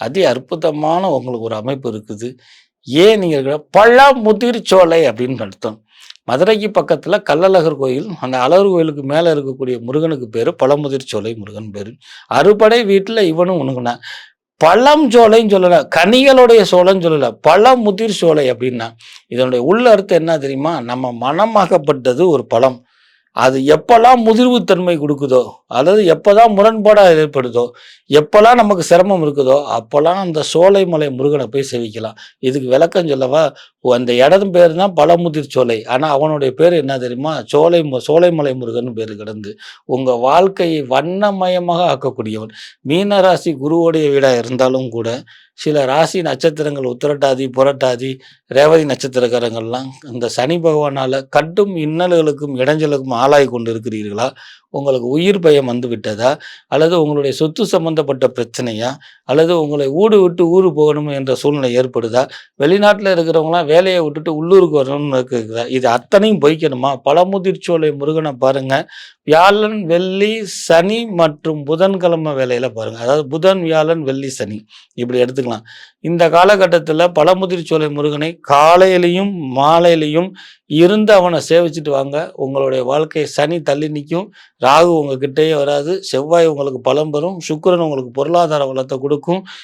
அதி அற்புதமான உங்களுக்கு ஒரு அமைப்பு இருக்குது. ஏன் நீங்க பழமுதிர் சோலை அப்படின்னு அர்த்தம். மதுரைக்கு பக்கத்துல கள்ளழகர் கோயில், அந்த அழகர் கோயிலுக்கு மேல இருக்கக்கூடிய முருகனுக்கு பேரு பழமுதிர் சோலை முருகன் பேரு. அறுபடை வீட்டுல இவனும் ஒண்ணுக்குன்னா பழம் சோலைன்னு சொல்லல, கனிகளுடைய சோலைன்னு சொல்லல, பழமுதிர் சோலை அப்படின்னா இதனுடைய உள்ள அர்த்தம் என்ன தெரியுமா? நம்ம மனமாகப்பட்டது ஒரு பழம். அது எப்பல்லாம் முதிர்வு தன்மை கொடுக்குதோ, அல்லது எப்பதான் முரண்பாடா ஏற்படுதோ, எப்பல்லாம் நமக்கு சிரமம் இருக்குதோ, அப்பல்லாம் அந்த சோலைமலை முருகனை போய் சேவிக்கலாம். இதுக்கு விளக்கம் சொல்லவா? அந்த இடம் பேர் தான் பழமுதிர் சோலை. ஆனா அவனுடைய பேர் என்ன தெரியுமா? சோலைமலை முருகன் பேரு கிடந்து உங்க வாழ்க்கையை வண்ணமயமாக ஆக்கக்கூடியவன். மீன ராசி குருவுடைய வீடா இருந்தாலும் கூட சில ராசி நட்சத்திரங்கள் உத்திரட்டாதி, புரட்டாதி, ரேவதி நட்சத்திரக்காரங்கள்லாம் இந்த சனி பகவானால கடும் இன்னல்களுக்கும் இடைஞ்சலுக்கும் ஆளாகி கொண்டு இருக்கிறீர்களா? உங்களுக்கு உயிர் பயம் வந்து விட்டதா? அல்லது உங்களுடைய சொத்து சம்பந்தப்பட்ட பிரச்சனையா? அல்லது உங்களை ஊடு விட்டு ஊரு போகணும் என்ற சூழ்நிலை ஏற்படுதா? வெளிநாட்டில் இருக்கிறவங்களாம் வேலையை விட்டுட்டு உள்ளூருக்கு வரணும்னு இருக்குதா? இது அத்தனையும் பொய்க்கணுமா? பழமுதிர்ச்சோலை முருகனை பாருங்க. வியாழன், வெள்ளி, சனி மற்றும் புதன்கிழமை வேலையில பாருங்க. அதாவது புதன், வியாழன், வெள்ளி, சனி இப்படி எடுத்துக்கலாம். இந்த காலகட்டத்தில் பழமுதிர்ச்சோலை முருகனை காலையிலையும் மாலையிலையும் இருந்து அவனை சேவிச்சுட்டு வாங்க. உங்களுடைய வாழ்க்கை சனி தள்ளி நிற்கும். ராகு உங்ககிட்டயே வராது. செவ்வாய் உங்களுக்கு பலம் பெறும். சுக்கிரன் உங்களுக்கு பொருளாதார வளத்தை கொடுக்கும்.